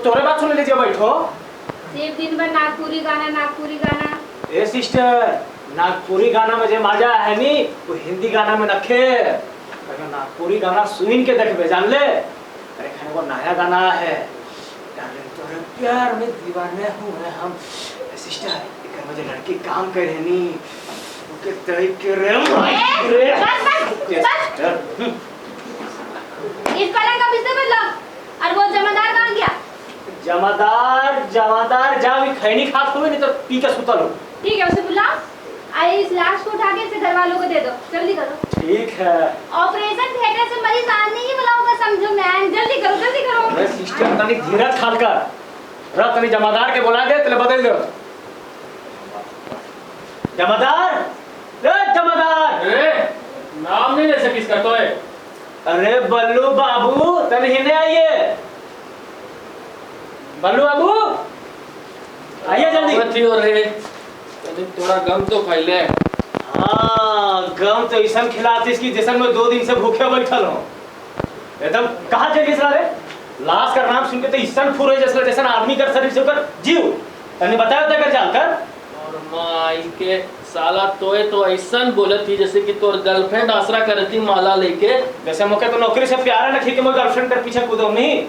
तोरे बात सुन लीजिए बैठो। सिर्फ दिन भर नागपुरी गाना नागपुरी गाना। ए सिस्टर, नागपुरी गाना में जे मजा है नी वो हिंदी गाना में नखे। अगर नागपुरी गाना सुन के देखबे जान ले। अरे खाने वो नया गाना है, डार्लिंग तोरे प्यार में दीवाने हूँ हम। सिस्टर एक मुझे लड़की काम कर रही नी ओके तई के रे इस पलंग का बिस्तर बदलो। और वो जमादार कहाँ गया? जमादार जा भी खैनी खात हुए नहीं तो पी के सुतल हो। ठीक है उसे बुलाओ। आइए इस लाश को उठा के इसे घर वालों को दे दो। जल्दी करो। ठीक है। ऑपरेशन थिएटर से मरीज आने ही बुलाऊंगा समझो मैन। जल्दी करो जल्दी करो। अरे सिस्टर तनी धीरज खाल कर। रह तनी जमादार के बुला दे तेरे बदल दो। जमादार, ए जमादार। ए नाम नहीं ले सकिस का तो है। अरे बल्लू बाबू तनी हिने आइए। बल्लू बाबू आइए जल्दी। मत हो रे थोड़ा गम तो फैले। हाँ गम तो ऐसा खिलाती इसकी जैसा मैं 2 दिन से भूखे बैठल हूँ। एकदम कहाँ चलिए सर? लाश का नाम सुन के तो ईसन फुरे जैसा आदमी कर शरीर से होकर जीव तने बताया था कर जानकर। और माई के साला तोए तो ऐसा बोले थी जैसे कि तोर गर्लफ्रेंड आसरा करती माला लेके। वैसे मौके तो नौकरी से प्यारा न खी के मैं गर्लफ्रेंड कर पीछे कूदो नहीं।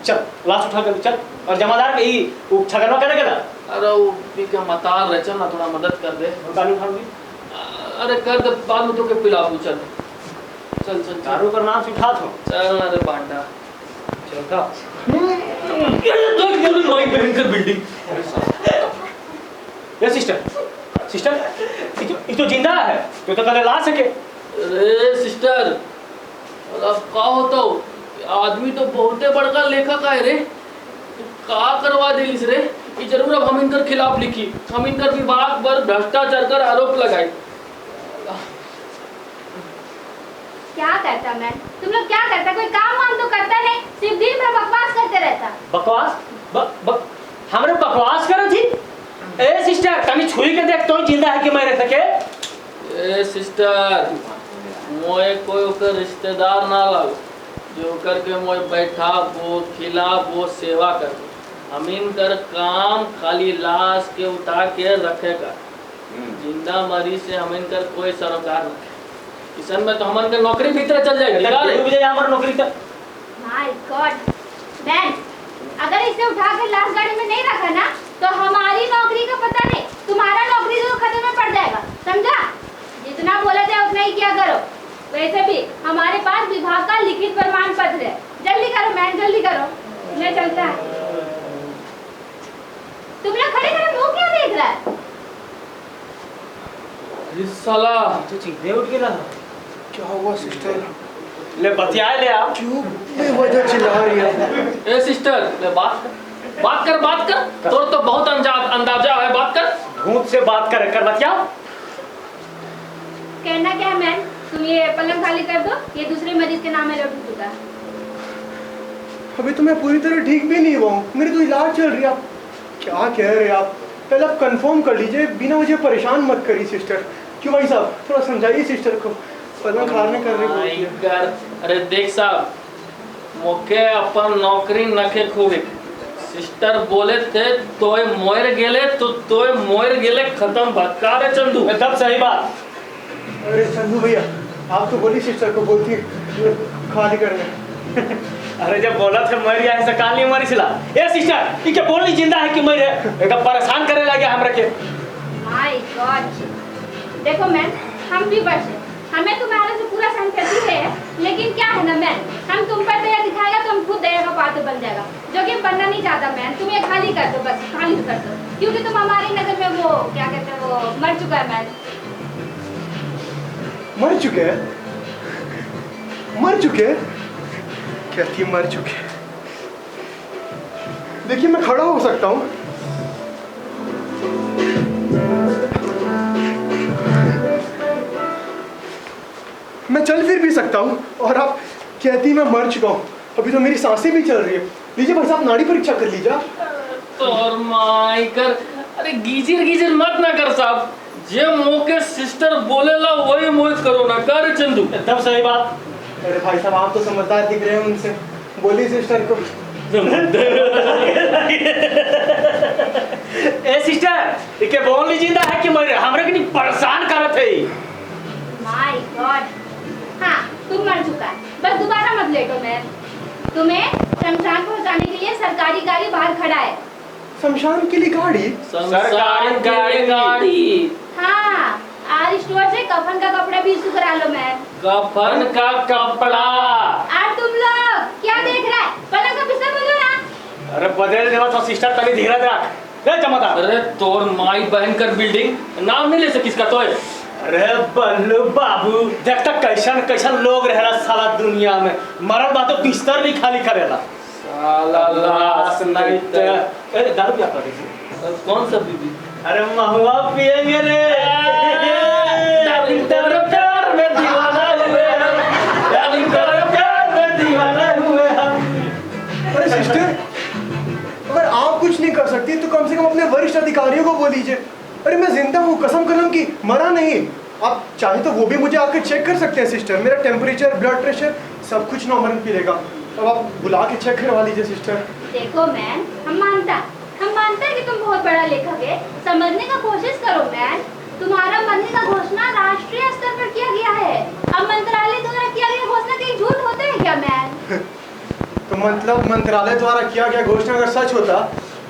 चल लाश उठा कर चल। और जमादार के ही छगनवा करने गला। अरे वो पी के मतार रहे, चल ना थोड़ा मदद कर दे। दारू उठाऊंगी। अरे कर दे बाद में तो के पिला दूं। चल चल चल दारू का नाम उठा दो। चल ना रे बांडा चलता। भयंकर बिल्डिंग। ये सिस्टर ये तो जिंदा है तो कल ला सके। अरे सिस्टर अब का होता हो? आदमी तो बहुते बड़का लेखक है रे। का करवा दिलिस रे? ये जरूर अब हम इनकर खिलाफ लिखी, हम इनकर विभाग पर भ्रष्टाचार कर आरोप लगाए। क्या करता मैं? तुम लोग क्या करता? कोई काम वाम तो करता नहीं, सिर्फ दिन भर बकवास करते रहता। बकवास? हमरे बकवास कर थी। ए सिस्टर कभी छुई के देख तो जिंदा है कि मैं रह सके। ए सिस्टर मोए कोई ओकर रिश्तेदार ना लाओ जो करके मोए बैठा वो खिला वो सेवा कर। हम इनकर काम खाली लाश के उठा के रखेगा। जिंदा मरीज से हम इनकर कोई सरोकार नहीं। इसन में तो हमन के नौकरी भीतर चल जाएगी। हमारा नौकरी का माय गॉड मैन, अगर इसे उठा कर लाश गाड़ी में नहीं रखा ना तो हमारी नौकरी का पता नहीं, तुम्हारा नौकरी तो खतरे में पड़ जाएगा, समझा? जितना बोला जाए उतना ही किया करो। वैसे भी हमारे पास विभाग का लिखित प्रमाण पत्र है। जल्दी करो मैन जल्दी करो, मैं चलता है। तुम लोग खड़े खड़े मुंह क्यों देख रहा है? इस साला तो चीखने उठ गया। क्या हुआ सिस्टर? ले बतिया ले आप। क्यों बेवजह चिल्ला रही है? ए सिस्टर ले बात कर। तोर तो बहुत अंदाजा है, बात कर। भूत से बात कर बतिया। कहना क्या है मैन? तुम ये पलंग खाली कर दो, ये दूसरे मरीज के नाम में लौट चुका है। अभी तो मैं पूरी तरह ठीक भी नहीं हुआ हूँ, मेरी तो इलाज चल रही है। आप क्या कह रहे हैं? आप पहले आप कंफर्म कर लीजिए, बिना मुझे परेशान मत करिए सिस्टर। क्यों भाई साहब थोड़ा समझाइए सिस्टर को, पलंग खाने करने को। अरे देख साहब मोके अपन नौकरी नखे खूबे। सिस्टर बोले थे तोय मोयर गेले तो तोय मोयर गेले खत्म भटकारे चंदू। एकदम सही बात। अरे चंदू भैया आप तो बोली सिस्टर को, बोलती खाली करने। अरे जब बोला थे मर गया ऐसा काल नहीं मरी सिला। ए सिस्टर ये क्या बोल नहीं जिंदा है कि मर है? एकदम परेशान करने लगे हमरा के। माय गॉड देखो मैम, हम भी बच्चे, हमें तुम्हारे से पूरा सिंपैथी है, लेकिन क्या है ना मैम, हम तुम पर दया दिखाएगा तो हम खुद दया का पात्र बन जाएगा, जो कि बनना नहीं चाहता मैम। तुम ये खाली कर दो, बस खाली कर दो, क्योंकि तुम हमारी नजर में वो क्या कहते हैं, वो मर चुका है मैम। मर चुके हैं? मर चुके हैं? कहती है मर चुके हैं। देखिए मैं खड़ा हो सकता हूँ, मैं चल फिर भी सकता हूँ, और आप कहती मैं मर चुका हूँ। अभी तो मेरी सांसें भी चल रही है। लीजिए भाई साहब, नाड़ी परीक्षा कर लीजिए। तोर माई कर, अरे गीजर गीजर मत ना कर साहब, जे मोके सिस्टर बोलेला वही मोहित करो ना कर चंदू। एकदम सही बात। अरे भाई साहब आप तो समझदार दिख रहे हैं, उनसे बोली सिस्टर को। ए सिस्टर, इके बोल ली जिंदा है कि मर हमरे के नहीं परेशान करत है। माय गॉड, हाँ तुम मर चुका है, बस दोबारा मत लेटो मैम। तुम्हें शमशान पहुंचाने के लिए सरकारी गाड़ी बाहर खड़ा है। शमशान के लिए गाड़ी? सरकारी गाड़ी। हाँ, आज स्टोर से कफन का कपड़ा भी इशू करा लो मैम। कफन का कपड़ा? आज तुम लोग क्या देख रहे हैं? पलंग का बिस्तर बोलो ना। अरे बदल देवा तो सिस्टर, तनी धीरज रख। रे चमत्कार। अरे तोर माई बहन कर बिल्डिंग नाम नहीं ले सकिस का तो। अरे बल्लू बाबू, देख तक कैसन कैसन लोग रहेला साला दुनिया में, मरद बा तो बिस्तर भी खाली करेला साला लाश नहीं तो। अरे दारू पिया कर दीजिए। कौन सा बीबी? अरे महुआ पिएंगे रे। डार्लिंग तेरे प्यार में दीवाना हुए हम, डार्लिंग तेरे प्यार में दीवाना हुए हम। अरे सिस्टर, अगर आप कुछ नहीं कर सकती तो कम से कम अपने वरिष्ठ अधिकारियों को बोल लीजिए। अरे मैं जिंदा हूँ, कसम कलम की, मरा नहीं। आप चाहे तो वो भी मुझे आकर चेक कर सकते हैं सिस्टर, मेरा टेम्परेचर, ब्लड प्रेशर सब कुछ नॉर्मल मिलेगा। अब आप बुला के चेक करवा लीजिए सिस्टर। देखो मैम, हम मानते हैं कि तुम बहुत बड़ा लेखक है, समझने का कोशिश करो मैम। तुम्हारा मरने का घोषणा राष्ट्रीय स्तर पर किया गया है। अब मंत्रालय द्वारा किया गया घोषणा कहीं झूठ होते हैं क्या मैम? तो मतलब मंत्रालय द्वारा किया गया घोषणा अगर सच होता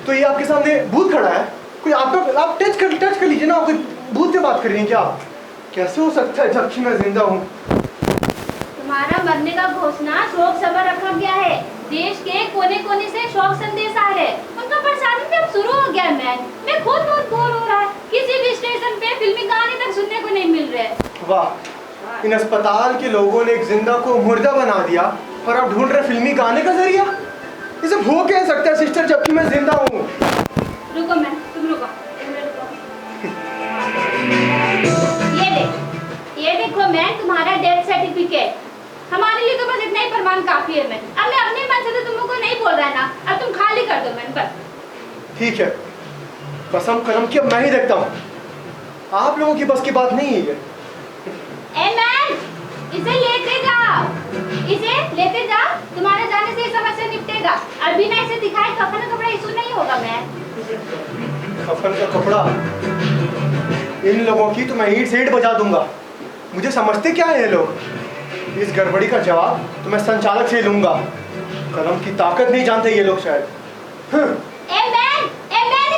तो ये आपके सामने भूत खड़ा है, कोई आप टच कर लीजिए ना। कोई भूत से बात कर रही हैं क्या आप? कैसे हो सकता है जबकि मैं जिंदा हूँ? तुम्हारा मरने का घोषणा शोक सभा रखा गया है। देश के कोने कोने से शोक संदेश आ रहे हैं। उनका प्रसारण अब शुरू हो गया मैम। मैं खुद बहुत बोर हो रहा है, किसी भी स्टेशन पे फिल्मी गाने तक सुनने को नहीं मिल रहे। वाह, इन अस्पताल के लोगों ने एक जिंदा को मुर्दा बना दिया और अब ढूंढ रहे फिल्मी गाने का जरिया। इसे हो कह सकता है सिस्टर जबकि मैं जिंदा हूँ? रुको मैम, तुम रुको। ये देखो मैम, तुम्हारा डेथ सर्टिफिकेट। हमारे लिए तो बस इतना ही प्रमाण काफी है मैम। अब मैं अपने मन से तो तुमको नहीं बोल रहा ना, अब तुम खाली कर दो मैम बस। ठीक है, कसम कलम की अब मैं ही देखता हूँ। आप लोगों की बस की बात नहीं है। ए मैम, इसे लेते जाओ। तुम्हारे जाने से ये समस्या निपटेगा। अभी ना इसे दिखाए कफन का कपड़ा इशू नहीं होगा मैम। कफन का कपड़ा? इन लोगों की तो मैं ईंट से ईंट बजा दूंगा। मुझे समझते क्या है ये लोग? इस गड़बड़ी का जवाब तो मैं संचालक से लूंगा। कलम की ताकत नहीं जानते ये लोग शायद। ए मैम,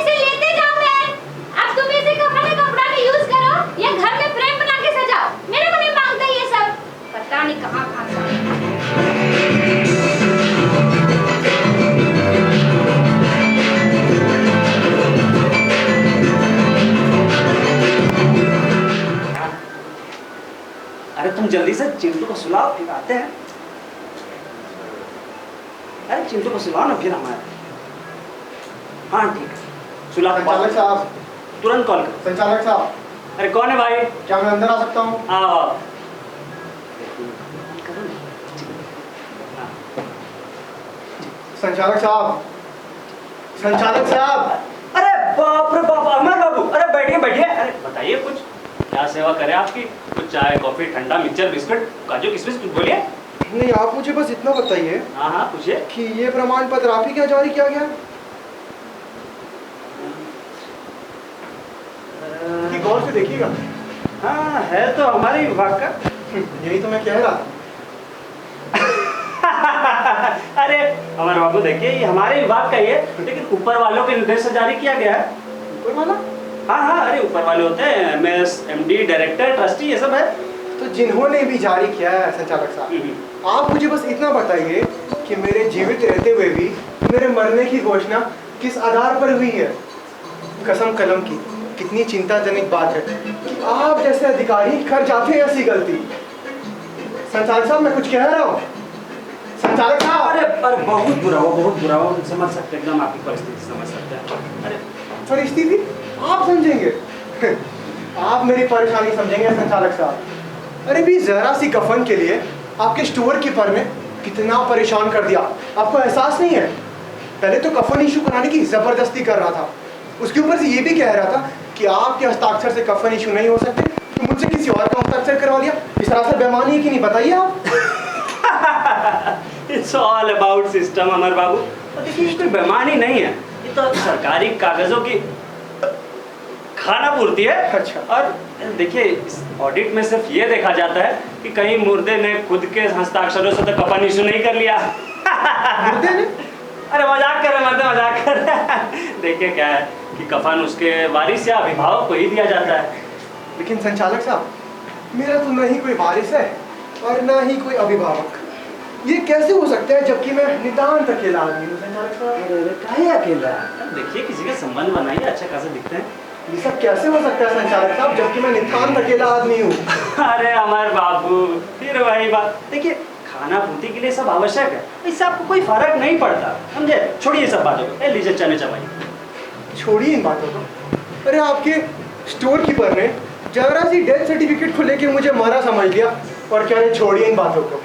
इसे लेते जाओ मैम। अब तुम इसे कफन का कपड़ा में यूज करो या घर में फ्रेम बना के सजाओ। मेरे को नहीं मांगता ये सब, पता नहीं कहाँ अरे तुम जल्दी से चिंटू को सुलाओ, फिर आते हैं। अरे चिंटू को सुलाओ ना फिर हमारे। हाँ ठीक है, सुला के संचालक साहब, तुरंत कॉल करो। संचालक साहब। अरे कौन है भाई? क्या मैं अंदर आ सकता हूँ? आओ। संचालक साहब, संचालक साहब। अरे बाप रे बाप, अमर बाबू, अरे बैठिए। अरे बताइए कुछ, क्या सेवा करें आपकी? कुछ चाय, कॉफी, ठंडा, मिक्सचर, बिस्कुट, काजू किशमिश, कुछ बोलिए। नहीं, आप मुझे बस इतना बताइए। हाँ पूछिए। कि ये प्रमाण पत्र आप ही क्या जारी किया गया? कि गौर से देखिएगा। हाँ है तो हमारे विभाग का। यही तो मैं कह रहा था। अरे अमर बाबू देखिए, ये हमारे विभाग का ही है, लेकिन ऊपर वालों के निर्देश से जारी किया गया है। ऊपर वाला? हाँ हाँ, अरे ऊपर वाले होते हैं, एमएस, एमडी, डायरेक्टर, ट्रस्टी, ये सब है। तो जिन्होंने भी जारी किया है संचालक साहब, आप मुझे बस इतना बताइए कि मेरे जीवित रहते हुए भी मेरे मरने की घोषणा किस आधार पर हुई है। कसम कलम की कितनी चिंताजनक बात है कि आप जैसे अधिकारी कर जाते हैं ऐसी गलती। संचालक साहब मैं कुछ कह रहा हूँ। संचालक साहब, अरे बहुत बुरा हो, बहुत बुरा हो, समझ सकते हैं, एकदम आपकी परिस्थिति समझ सकते हैं। अरे परिस्थिति आप समझेंगे आप मेरी परेशानी समझेंगे संचालक साहब। अरे भी जरा सी कफन के लिए आपके स्टोर कीपर ने कितना परेशान कर दिया, आपको एहसास नहीं है? पहले तो कफन इशू कराने की जबरदस्ती कर रहा था, उसके ऊपर से ये भी कह रहा था कि आपके हस्ताक्षर से कफन इशू नहीं हो सकते, तो मुझसे किसी और का हस्ताक्षर करवा लिया। इस तरह से बेईमानी है कि नहीं, बताइए आप। इट्स ऑल अबाउट सिस्टम अमर बाबू। और देखिए ये कोई बेईमानी नहीं है, ये तो सरकारी कागजों की खाना पूर्ति है। अच्छा। और देखिए इस ऑडिट में सिर्फ ये देखा जाता है कि कहीं मुर्दे ने खुद के हस्ताक्षरों से तो कफन इशू नहीं कर लिया। मुर्दे ने? अरे मजाक कर रहे मर्दे, मजाक कर रहे। देखिए क्या है कि कफन उसके वारिस या अभिभावक को ही दिया जाता है। लेकिन संचालक साहब, मेरा तो न ही कोई वारिस है और न ही कोई अभिभावक। ये कैसे हो सकता है जबकि मैं नितांत अकेला आदमी हूँ संचालक साहब? अरे काहे अकेला? देखिए किसी के संबंध बनाइए, अच्छा खासा दिखते हैं। ये सब कैसे हो सकता है संचालक साहब जबकि मैं नितांत अकेला आदमी हूँ? अरे अमर बाबू फिर वही बात। देखिए खाना पूर्ति के लिए सब आवश्यक है, इससे आपको कोई फर्क नहीं पड़ता, समझे? छोड़िए सब बातों को, लीजिए चने चबाइए। छोड़िए इन बातों को। अरे आपके स्टोर कीपर ने जरा सी डेथ सर्टिफिकेट को लेकर मुझे मारा समझ लिया और क्या नहीं, छोड़िए इन बातों को।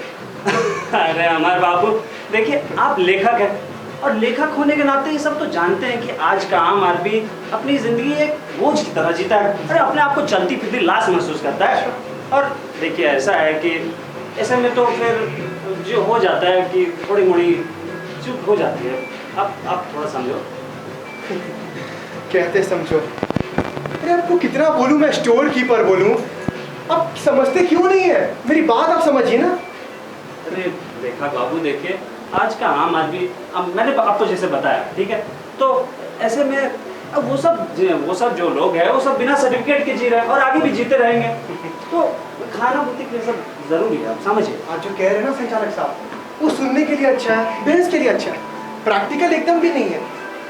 अरे अमर बाबू देखिए आप लेखक हैं और लेखक होने के नाते ये सब तो जानते हैं कि आज का आम आदमी अपनी जिंदगी एक बोझ की तरह जीता है। अरे अपने आप को चलती फिरती लाश महसूस करता है। और देखिए ऐसा है कि ऐसे में तो फिर जो हो जाता है कि थोड़ी मोड़ी चूक हो जाती है। आप थोड़ा समझो। कहते समझो? अरे आपको कितना बोलूं मैं स्टोर कीपर बोलूं, आप समझते क्यों नहीं है? मेरी बात आप समझिए ना। अरे लेखक बाबू देखिए आज का आम आदमी, अब मैंने आपको जैसे बताया ठीक है, तो ऐसे में अब वो सब जो लोग हैं वो सब बिना सर्टिफिकेट के जी रहे हैं और आगे भी जीते रहेंगे। तो खाना पूर्ति के लिए सब जरूरी है, आप समझिए। आप जो कह रहे हैं ना संचालक साहब, वो सुनने के लिए अच्छा है, बहस के लिए अच्छा है, प्रैक्टिकल एकदम भी नहीं है।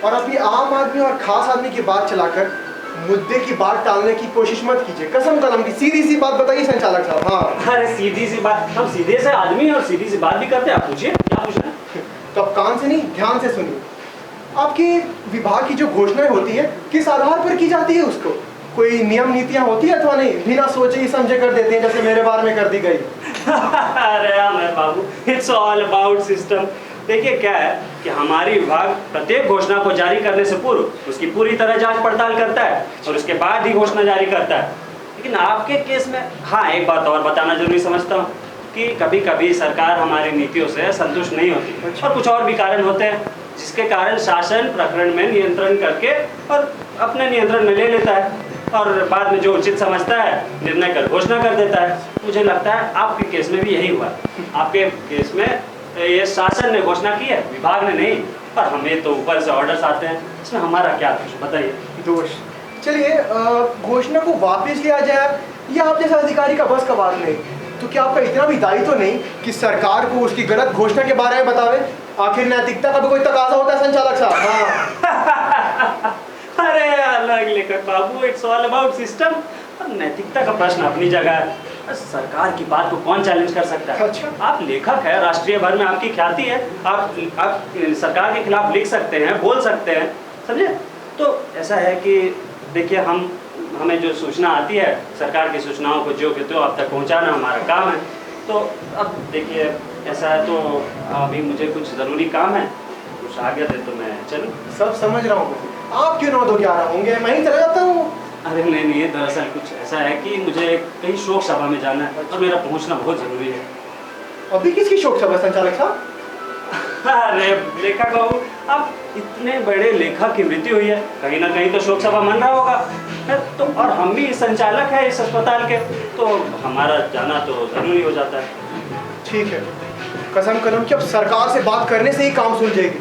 और अपनी आम आदमी और खास आदमी की बात चलाकर मुद्दे की बात टालने की कोशिश मत कीजिए। कसम कलम की सीधी सी बात बताइए संचालक साहब। हाँ अरे सीधी सी बात, हम सीधे से आदमी हैं और सीधी सी बात भी करते हैं। आप पूछिए क्या पूछना है। तो आप कान से नहीं ध्यान से सुनिए। आपके विभाग की जो घोषणाएं होती है किस आधार पर की जाती है? उसको कोई नियम नीतियां होती है अथवा नहीं, बिना सोचे ही समझे कर देते हैं जैसे मेरे बारे में कर दी गई। अरे अमर बाबू इट्स ऑल अबाउट सिस्टम। देखिए क्या है कि हमारी विभाग प्रत्येक घोषणा को जारी करने से पूर्व उसकी पूरी तरह जांच पड़ताल करता है और उसके बाद ही घोषणा जारी करता है। लेकिन आपके केस में हाँ एक बात और बताना जरूरी समझता हूँ कि कभी कभी सरकार हमारी नीतियों से संतुष्ट नहीं होती और कुछ और भी कारण होते हैं जिसके कारण शासन प्रकरण में नियंत्रण करके और अपने नियंत्रण में ले लेता है और बाद में जो उचित समझता है निर्णय कर घोषणा कर देता है। मुझे लगता है आपके केस में भी यही हुआ। आपके केस में ये शासन ने घोषणा की है, विभाग ने नहीं, पर हमें तो ऊपर से ऑर्डर्स आते हैं, इसमें हमारा क्या दोष बताइए? दोष? चलिए घोषणा को वापस लिया जाए या आप जैसा अधिकारी का बस का बात नहीं, तो क्या आपका इतना भी दायित्व नहीं कि सरकार को उसकी गलत घोषणा के बारे में बतावे? आखिर नैतिकता का भी कोई तकाजा होता है संचालक साहब। हाँ। अरे अलग लेखक बाबू इट्स ऑल अबाउट सिस्टम। और नैतिकता का प्रश्न अपनी जगह है, सरकार की बात को कौन चैलेंज कर सकता है? अच्छा। आप लेखक है, राष्ट्रीय भर में आपकी ख्याति है, आप सरकार के खिलाफ लिख सकते हैं, बोल सकते हैं, समझे? तो ऐसा है कि देखिए हमें जो सूचना आती है सरकार की सूचनाओं को जो कि तो अब तक पहुंचाना हमारा काम है। तो अब देखिए ऐसा है तो अभी मुझे कुछ ज़रूरी काम है, कुछ आ गया थे तो मैं चलूँ। सब समझ रहा हूँ, आप क्यों 9-2-11 होंगे, मैं ही चला जाता हूँ। अरे नहीं ये दरअसल कुछ ऐसा है कि मुझे कहीं शोक सभा में जाना है और मेरा पहुंचना बहुत ज़रूरी है। अभी किसकी शोक सभा संचालक साहब? अरे लेखक बाबू अब इतने बड़े लेखक की मृत्यु हुई है, कहीं ना कहीं तो शोक सभा मन रहा होगा। तो और हम भी संचालक है इस अस्पताल के, तो हमारा जाना तो ज़रूरी हो जाता है। ठीक है, कसम कलम कि अब सरकार से बात करने से ही काम सुलझेगी।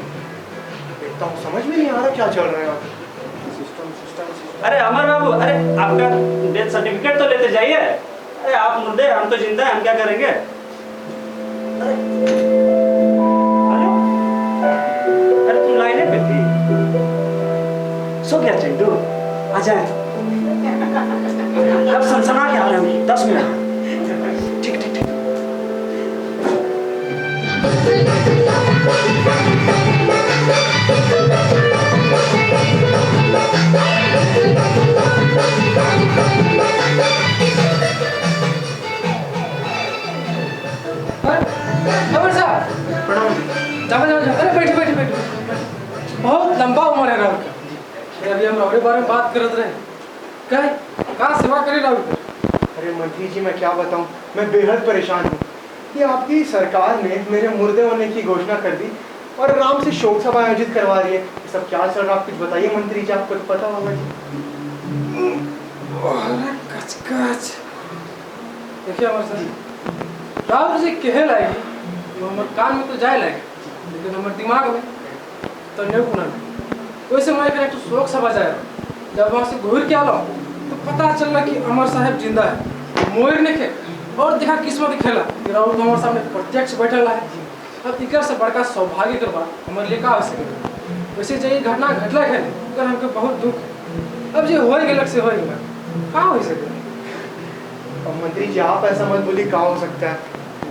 देखता हूँ, समझ में नहीं आ रहा क्या चल रहा है। सिस्टम सिस्टम सिस्टम अरे अमर बाबू, अरे आपका डेथ सर्टिफिकेट तो लेते जाइए। अरे आप मुर्दे, हम तो जिंदा हैं, हम क्या करेंगे? अरे अरे तुम लाइने पे थी, सो गया चिंटू, आ जाए। अब सनसना के आ रहे हैं 10 मिनट। ठीक ठीक ठीक। अमर साहब जाओ जाओ जाओ। अरे बैठे बैठे बैठे। बहुत लंबा उम्र है राहुल का। अभी हम राहुल के बारे में बात करत रहे। कहाँ सेवा करे राहुल? अरे मंत्री जी, मैं क्या बताऊं, मैं बेहद परेशान हूँ। ये आपकी सरकार ने मेरे मुर्दे होने की घोषणा कर दी और आराम से शोक सभा आयोजित करवा रही है। ये सब क्या चल रहा है, आप कुछ बताइए मंत्री जी, आपको तो पता होगा जी। कच कच। देखिए अमर साहब, राहुल जी कहे लाएगी वो हमारे कान में तो जाए लाएगी, लेकिन हमारे दिमाग में तो नहीं गुना नहीं। वैसे मैं एक शोक सभा जाए, जब वहाँ से घूर के आलो तो पता चला कि अमर साहब जिंदा है, मोर ने खे और देखा किस्मत खेला कि राहुल हमारे सामने प्रत्यक्ष बैठल है। अब इकर से बड़का सौभाग्य के बाद हमारे लिए का हो सके। वैसे जो ये घटना घटला है अगर हमको बहुत दुख है। अब जो हो गलत से हो गया का हो सके। अब मंत्री जी आप ऐसा मत बोलिए, क्या हो सकता है।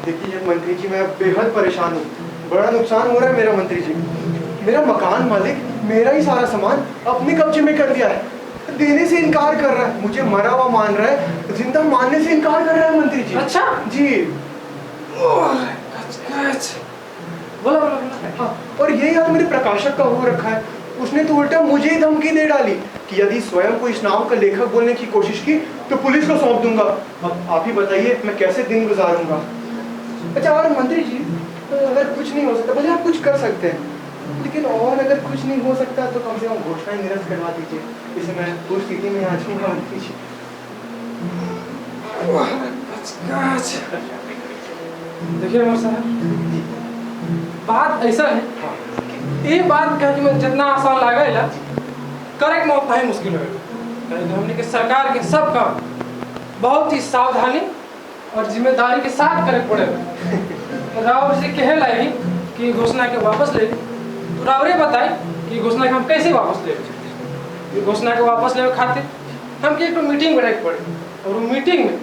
देखिए मंत्री जी, मैं बेहद परेशान हूँ, बड़ा नुकसान हो रहा है मेरा मंत्री जी। मेरा मकान मालिक मेरा ही सारा सामान अपने कब्जे में कर दिया है, देने से इनकार कर रहा है, मुझे मरा हुआ मान रहा है, जिंदा मानने से इनकार कर रहा है मंत्री जी। अच्छा जी। बोला बोला बोला। हाँ, और यही हाल मेरे प्रकाशक का हो रखा है। उसने तो उल्टा मुझे ही धमकी दे डाली कि यदि स्वयं को इस नाम का लेखक बोलने की कोशिश की तो पुलिस को सौंप दूंगा। अब आप ही बताइए मैं कैसे दिन गुजारूंगा। अच्छा, और मंत्री जी अगर कुछ नहीं हो सकता, भले आप कुछ कर सकते हैं, लेकिन और अगर कुछ नहीं हो सकता तो कम से कम घोषणा निरस्त करवा दीजिए, जिससे मैं पूरी स्थिति में आ जाऊंगा मंत्री जी। देखिए अमर साहब, बात ऐसा है, ये बात कह कि मैं जितना आसान लागेला करेक्ट में उतना ही मुश्किल है। हमने के सरकार के सब काम बहुत ही सावधानी और जिम्मेदारी के साथ करे पड़े। रावण से कहे लाएगी कि घोषणा के वापस ले, तो रावरे बताए कि घोषणा के हम कैसे वापस ले। घोषणा के वापस ले खातिर हम एक मीटिंग बैठे पड़े, और वो मीटिंग में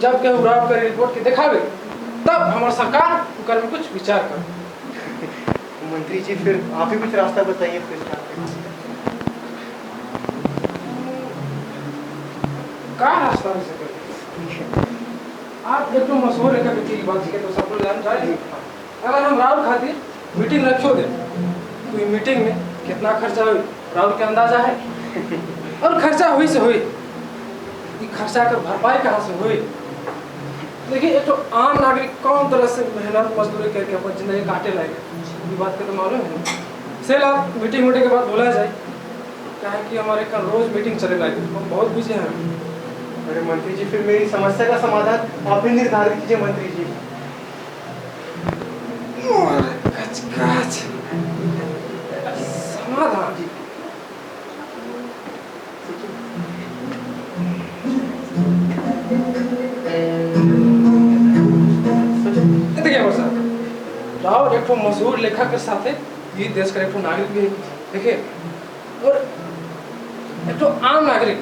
जब के राव कर रिपोर्ट के दिखावे तब हमारी सरकार में कुछ विचार कर। मंत्री जी फिर आप ही कुछ रास्ता बताइए फिर क्या रास्ता हो सके। आप एक तो मशहूर लेखक की बात के तो सब लोग जान जाए। अगर हम राहुल खातिर मीटिंग रखो दे तो ये मीटिंग में कितना खर्चा हुई राहुल के अंदाजा है, और खर्चा हुई से हुई ये खर्चा कर भरपाई कहाँ से हुई। देखिए एक तो आम नागरिक कौन तरह से मेहनत मजदूरी करके अपन जिंदगी काटे लाएगा, ये बात का तो मालूम है। सेल आप मीटिंग के बाद बोला जाए क्या है कि हमारे कल रोज मीटिंग चले लाएगी, हम बहुत बिजी हैं। अरे मंत्री जी फिर मेरी समस्या का समाधान आप ही निर्धारित कीजिए मंत्री जी। समाधान जी राव एक मशहूर लेखक के साथ ये देश का एक नागरिक भी देखिए, और एक आम नागरिक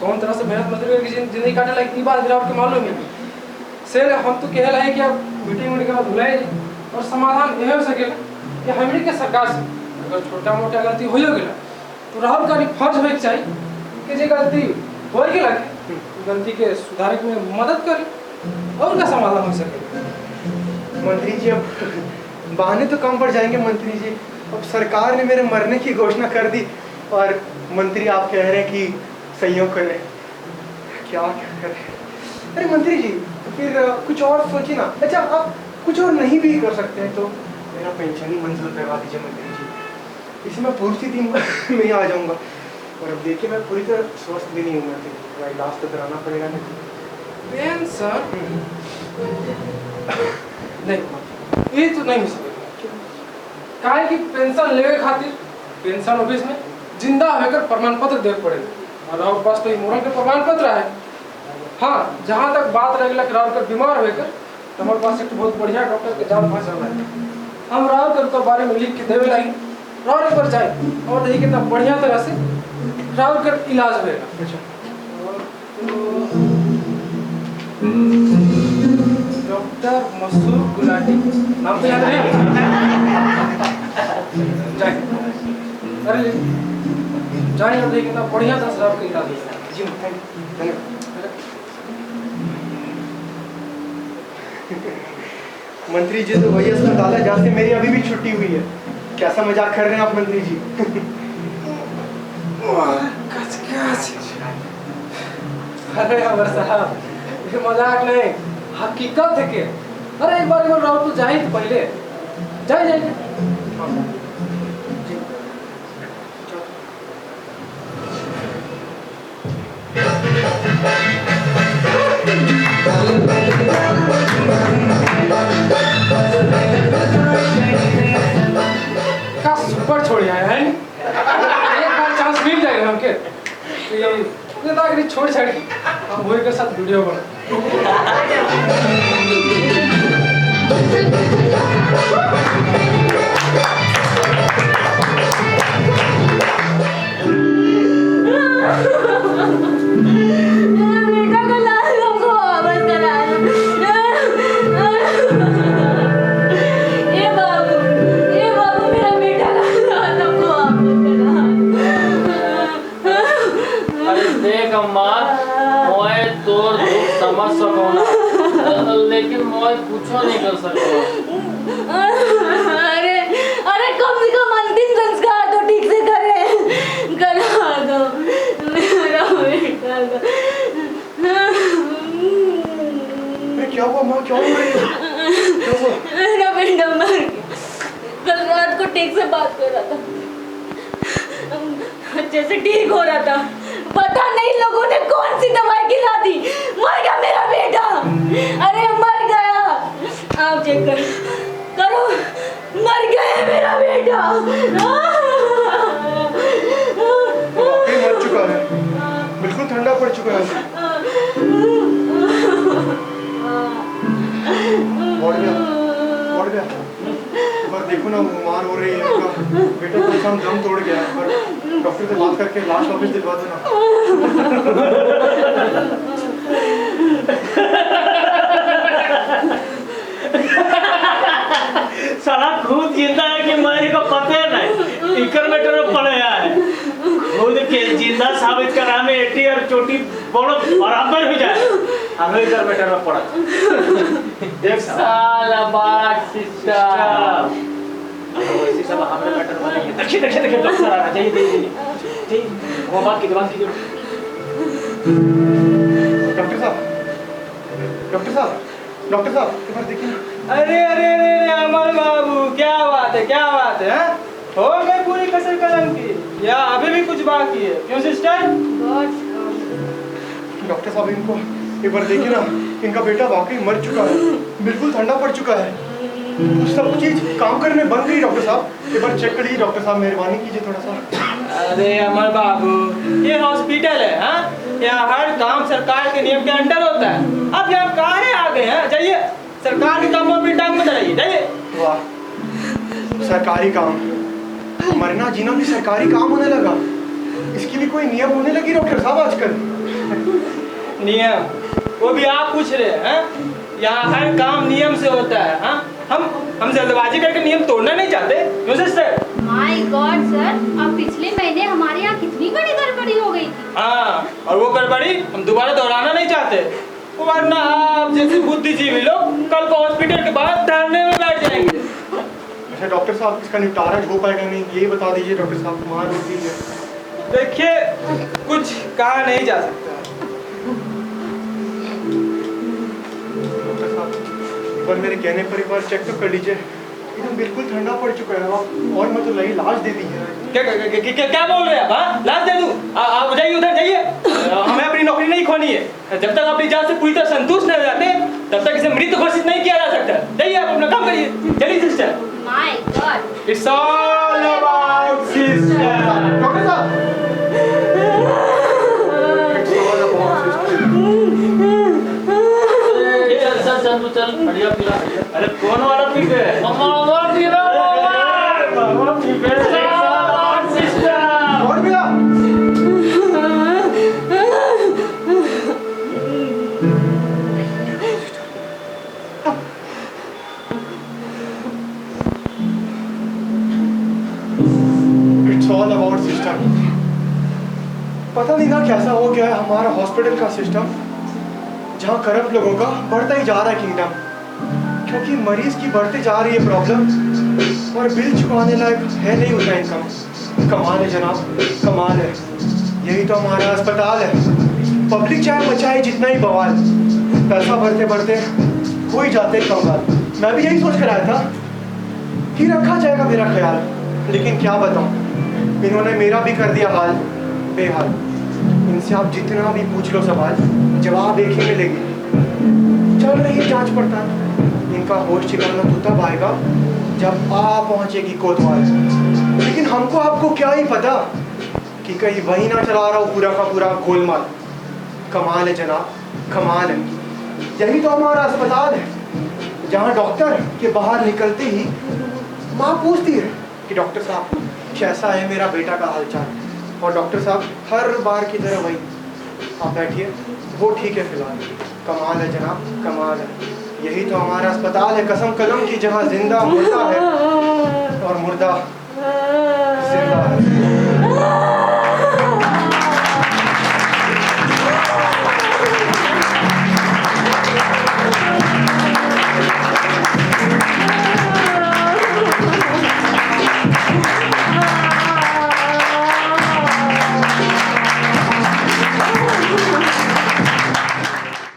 कौन तरह से मेहनत मजदूरी की जिंदगी काटे लायक ये बात राव के मालूम है। से हम तो कह रहे हैं कि आप मीटिंग के बाद बुलाए और समाधान यह हो सके कि हमने के सरकार से अगर छोटा मोटा गलती हो गया तो राहुल का फर्ज हो चाहिए कि जो गलती हो गया गलती के सुधार में मदद करे और उनका समाधान हो सके। मंत्री जी अब बहाने तो कम पड़ जाएंगे मंत्री जी, अब सरकार ने मेरे मरने की घोषणा कर दी और मंत्री आप कह रहे हैं कि सहयोग करें, क्या करें। अरे मंत्री जी तो फिर कुछ और सोचिए ना। अच्छा आप कुछ और नहीं भी कर सकते हैं तो मेरा पेंशन ही मंजूर करवा दीजिए मंत्री जी, इसे मैं पूरी स्थिति में ही आ जाऊंगा। और अब देखिए मैं पूरी तरह स्वस्थ भी नहीं हूँ, मैं इलाज तो कराना पड़ेगा पेंशन नहीं, ये तो नहीं हो सकेगा। काहे कि पेंशन लेवे खातिर पेंशन ऑफिस में जिंदा होकर प्रमाण पत्र देना पड़ेगा, और राउर पास तो इमोरल के प्रमाण पत्र है। हाँ, जहाँ तक बात रहेगा कि राउर कर बीमार होकर तो हमारे पास एक बहुत बढ़िया डॉक्टर के जान पहचान है। हम राउर कर तो बारे में लिख के देवे लगी, राउर एक बार जाए और देखिए कितना बढ़िया तरह से राउर कर इलाज होगा। अच्छा, डॉक्टर मसूर गुलाटी नाम तो याद नहीं? जाए, अरे जाए और देखिए कितना बढ़िया तरह से राउर का इलाज होगा। जी धन्यवाद। मंत्री जी तो वही अस्पताल है जहाँ से मेरी अभी भी छुट्टी हुई है। कैसा मजाक कर रहे हैं आप मंत्री जी? अरे अमर साहब, ये मजाक नहीं, हकीकत है के। अरे एक बार राउर तो जाए तो पहले जाए। का सुपर छोड़ आया है। एक बार चांस मिल जाएगा हमके ये छोड़ छाड़ के हम वही के साथ वीडियो बना। समझ सको ना, लेकिन मैं कुछ नहीं कर सकता। अरे कम से कम अंतिम संस्कार तो ठीक से करा दो मेरा बेटा। क्या हुआ माँ, क्या हो रही है? मेरा बेटा मर गया। कल रात को ठीक से बात कर रहा था, अच्छे से ठीक हो रहा था, पता नहीं लोगों ने कौन सी दवाई खिला दी, मर गया मेरा बेटा। अरे मर गया, आप चेक करो, मर गया मेरा बेटा। मर चुका है, बिल्कुल ठंडा पड़ चुका है। बढ़ गया। पर देखो ना, बीमार हो रही है, उनका बेटा तो दम तोड़ गया। पर डॉक्टर से बात करके लाश वापस दिलवा दो ना। साला खुद जिंदा है कि मरने का पता नहीं, इकर मेटर में पड़े है। खुद के जिंदा साबित करा में एटी और चोटी बहुत बराबर हो जाए, हमें इकर मेटर में पड़ा। देख साला बात सिस्टम वैसे सब हमें मेटर में नहीं है। देखिए डॉक्टर आ रहा है, जाइए वो बात की डॉक्टर साहब एक बार देखिए। अरे अमर बाबू, क्या बात है हाँ? हो गई पूरी कसर कलम की या अभी भी कुछ बाकी है? क्यों सिस्टर? डॉक्टर साहब इनको एक बार देखिए ना, इनका बेटा वाकई मर चुका है, बिल्कुल ठंडा पड़ चुका है, सब चीज काम करने बंद गई। डॉक्टर साहब एक बार चेक करिए। डॉक्टर साहब मेहरबानी कीजिए थोड़ा सा। अरे अमर बाबू, ये हॉस्पिटल है हाँ? यहाँ हर काम सरकार के नियम के अंडर होता है। अब यहाँ काहे आ गए हैं? जाइए, सरकार के कामों में टांग मत रहिए, जाइए। वाह, सरकारी काम, मरना जीना भी सरकारी काम होने लगा। इसकी भी कोई नियम होने लगी डॉक्टर साहब आजकल। नियम वो भी आप पूछ रहे हैं? यहाँ हर काम नियम से होता है हाँ? हम जल्दबाजी करके नियम तोड़ना नहीं चाहते, क्यों सिस्टर? माय गॉड सर, अब पिछले महीने हमारे यहाँ कितनी बड़ी गड़बड़ी हो गई थी। हाँ, और वो गड़बड़ी हम दोबारा दोहराना नहीं चाहते, वरना आप जैसे बुद्धिजीवी लोग कल को हॉस्पिटल के बाहर धरने में बैठ जाएंगे। अच्छा डॉक्टर साहब, इसका निपटारा हो पाएगा नहीं, यही बता दीजिए डॉक्टर साहब। मान लीजिए, देखिए कुछ कहा नहीं जा सकता। डॉक्टर साहब एक बार मेरे कहने पर एक बार चेक तो कर लीजिए, एकदम बिल्कुल ठंडा पड़ चुका है। और मैं तो लगी लाश दे दी है। क्या बोल रहे हैं आप? लाश दे दूं? आप जाइए, उधर जाइए, हमें अपनी नौकरी नहीं खोनी है। जब तक अपनी जान से पूरी तरह संतुष्ट नहीं हो जाते तब तक इसे मृत घोषित नहीं किया जा सकता। जाइए, आप अपना काम करिए, चलिए sister. My God, it's all about sister. Doctor साहब चल चल तू चल बढ़िया पिला अरे कौन वाला पी गए मामा पीला मामा पी गए सिस्टर और भैया इट्स ऑल अबाउट सिस्टम। पता नहीं ना कैसा हो गया है हमारा हॉस्पिटल का सिस्टम, जहाँ करप्ट लोगों का बढ़ता ही जा रहा है किंगडम, क्योंकि मरीज की बढ़ते जा रही है प्रॉब्लम और बिल चुकाने लायक है नहीं उतना इनकम। कमाल है जनाब, कमाल है। यही तो हमारा अस्पताल है। पब्लिक चाहे बचाए जितना ही बवाल, पैसा बढ़ते बढ़ते हो ही जाते कंगाल। मैं भी यही सोच कर आया था कि रखा जाएगा मेरा ख्याल, लेकिन क्या बताऊँ, इन्होंने मेरा भी कर दिया हाल बेहाल। इनसे आप जितना भी पूछ लो सवाल, जवाब एक ही मिलेगी, चल रही है जांच पड़ताल। इनका होश ठिकाना तो तब आएगा जब आप पहुंचेगी कोतवाल। लेकिन हमको आपको क्या ही पता कि कहीं वही ना चला रहा हो पूरा का पूरा गोलमाल। कमाल है जनाब, कमाल है। यही तो हमारा अस्पताल है, जहाँ डॉक्टर के बाहर निकलते ही माँ पूछती है कि डॉक्टर साहब कैसा है मेरा बेटा का हालचाल, और डॉक्टर साहब हर बार की तरह वही, आप बैठिए वो ठीक है फिलहाल। कमाल है जनाब, कमाल है। यही तो हमारा अस्पताल है कसम कलम की, जहाँ जिंदा मुर्दा है और मुर्दा जिंदा है।